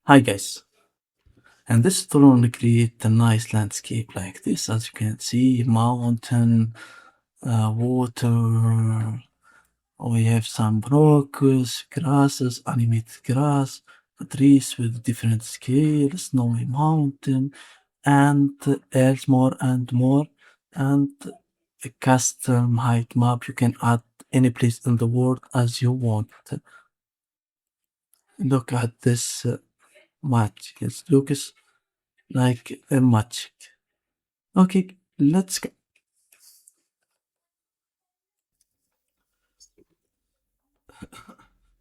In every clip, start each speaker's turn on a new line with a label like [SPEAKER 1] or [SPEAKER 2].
[SPEAKER 1] Hi guys, and this tutorial will create a nice landscape like this. As you can see, mountain, water. We have some rocks, grasses, animated grass, trees with different scales, snowy mountain, and else more and more. And a custom height map. You can add any place in the world as you want. Look at this match. It looks like a magic. Okay, let's go.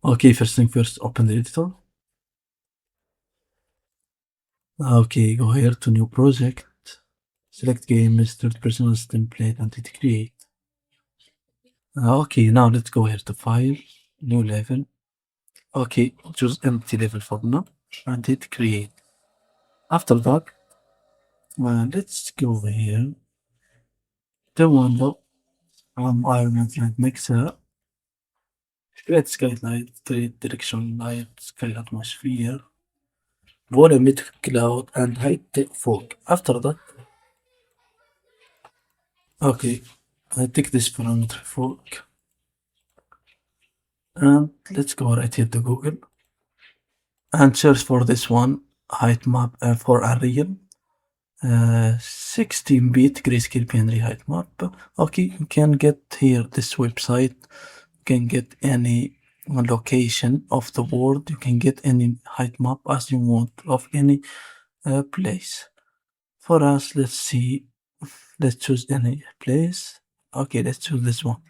[SPEAKER 1] Okay, first thing first, open the editor. Okay, go here to new project. Select game, start personal template and hit create. Okay, now let's go here to file, new level. Okay, choose empty level for now and hit create. After that, let's go here. The window, environment and mixer. Create skylight, create direction light, sky atmosphere, volumetric cloud, and height fog. After that, okay, I take this parameter fog, and let's go right here to Google and search for this one height map for Unreal. 16-bit grayscale PNG height map. Okay, you can get here this website. You can get any location of the world. You can get any height map as you want of any place. For us, let's see. Let's choose any place. Okay, let's choose this one.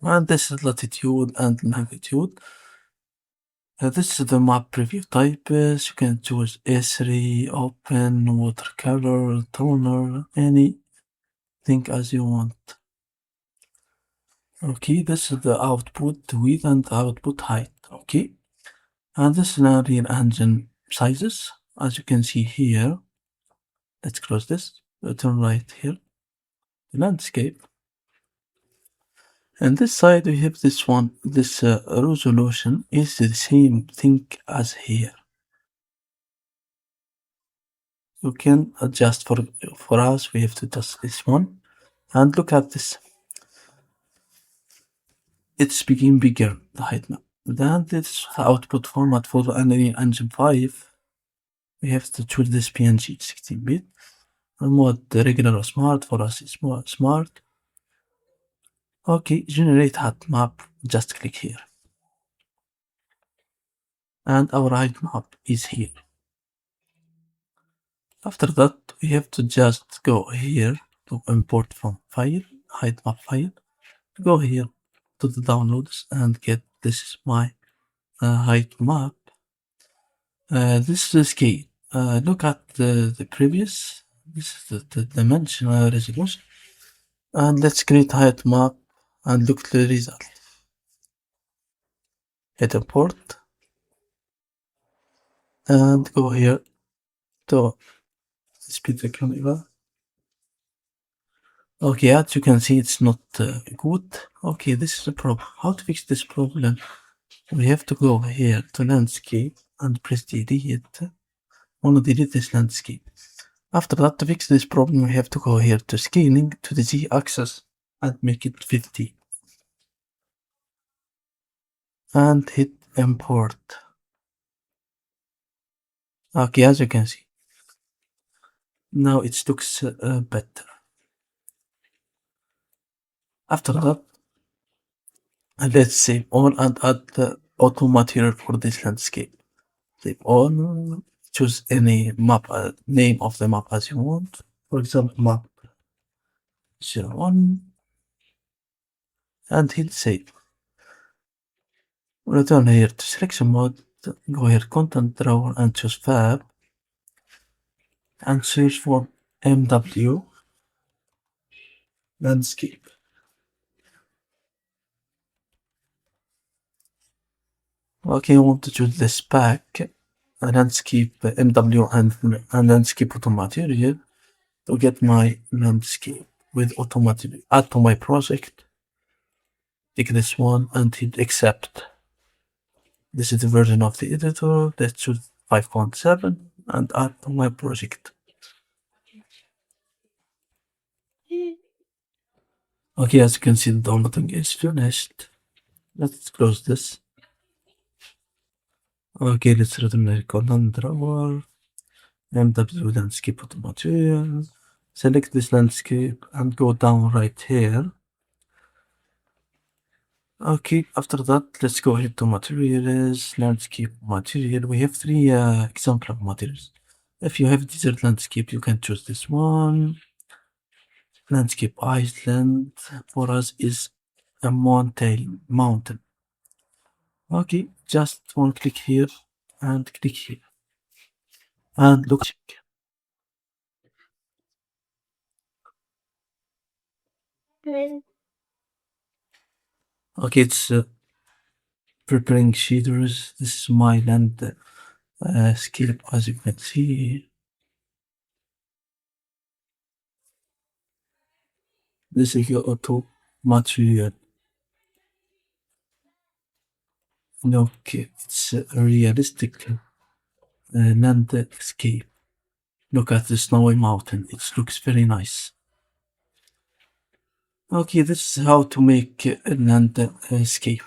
[SPEAKER 1] And this is latitude and longitude. This is the map preview types. You can choose S3, open, watercolor, toner, anything as you want. Okay, this is the output width and output height. Okay, and this is now Unreal Engine sizes. As you can see here, let's close this. Turn right here, the landscape. And this side we have this one. This resolution is the same thing as here. You can adjust for us. We have to adjust this one, and look at this. It's became bigger the height map. Then this output format for Unreal Engine 5. We have to choose this PNG 16-bit. Mode the regular or smart. For us it's more smart. Okay, generate height map. Just click here, and our height map is here. After that, we have to just go here to import from file, height map file. Go here to the downloads and get this is my height map. This is the scale. Look at the previous. This is the dimension resolution. And let's create height map and look at the result. Hit import and go here to speed the camera. Okay, as you can see, it's not good. Okay, this is a problem. How to fix this problem? We have to go here to landscape and press delete. I want to delete this landscape. After that, to fix this problem, we have to go here to scaling to the z-axis and make it 50. And hit import. Okay, as you can see, now it looks better. After that, let's save all and add the auto material for this landscape. Save all, choose any map, name of the map as you want. For example, map 01, and hit save. Return here to selection mode, go here content drawer and choose fab and search for MW landscape. Okay, I want to choose this pack, landscape MW and landscape auto material to get my landscape with auto material. Add to my project. Take this one and hit accept. This is the version of the editor. Let's choose 5.7 and add to my project. Okay, as you can see, the downloading is finished. Let's close this. Okay, let's return the column drawer. MW landscape photo material. Select this landscape and go down right here. Okay, after that, let's go ahead to materials, landscape material. We have three example of materials. If you have desert landscape, you can choose this one. Landscape island for us is a mountain. Okay, just one click here and click here and look. Okay, it's preparing shaders. This is my landscape, as you can see. This is your auto material. Okay, it's a realistic landscape. Look at the snowy mountain. It looks very nice. Okay, this is how to make a landscape.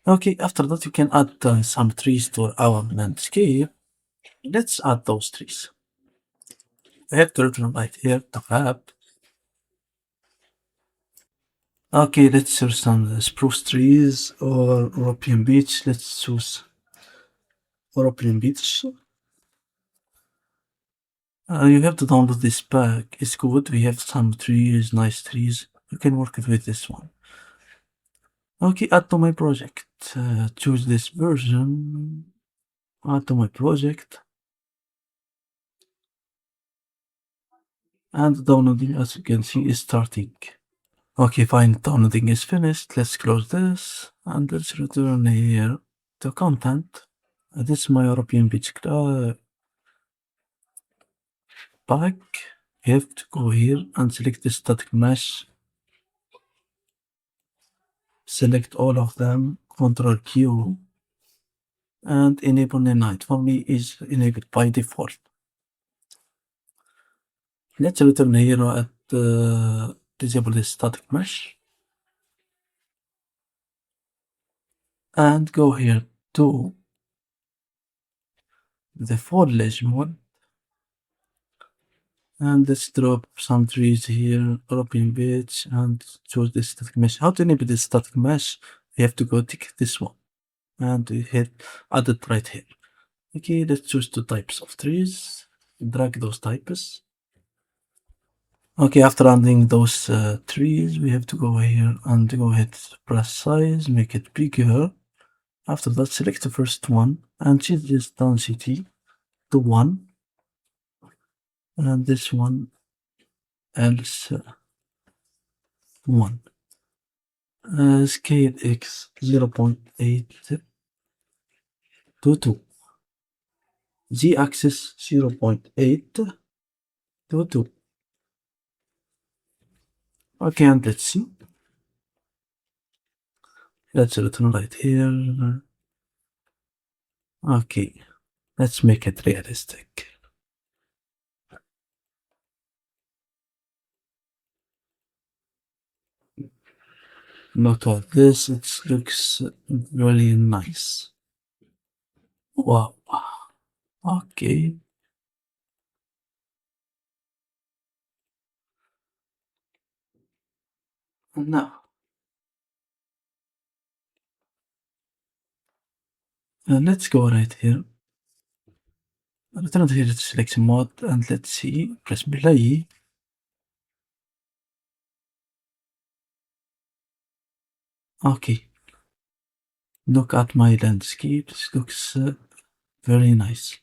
[SPEAKER 1] Okay, after that you can add some trees to our landscape. Let's add those trees. I have to return right here to app. Okay, let's search some spruce trees or European beach. Let's choose European beach. You have to download this pack. It's good. We have some trees, nice trees. You can work with this one. Okay, add to my project. Choose this version. Add to my project. And downloading, as you can see, is starting. Okay, fine. Downloading is finished. Let's close this and let's return here to content. This is my European beach pack. You have to go here and select the static mesh. Select all of them. Control Q and enable the night. For me, is enabled by default. Let's return here at disable the static mesh and go here to the foliage mode and let's drop some trees here, European beach, and choose the static mesh. How to enable the static mesh? You have to go tick this one and we hit add it right here. Okay, let's choose two types of trees. Drag those types. Okay, after adding those trees, we have to go here and go ahead, press size, make it bigger. After that, select the first one and change this density to 1. And this one else 1. Scale X 0.8 to 2. Z-axis 0.8 to 2. Okay, and let's see. Let's return right here. Okay, let's make it realistic. Look at this, it looks really nice. Wow. Okay. Now, let's go right here. Return here to selection mode and let's see. Press play. Okay. Look at my landscape. It looks very nice.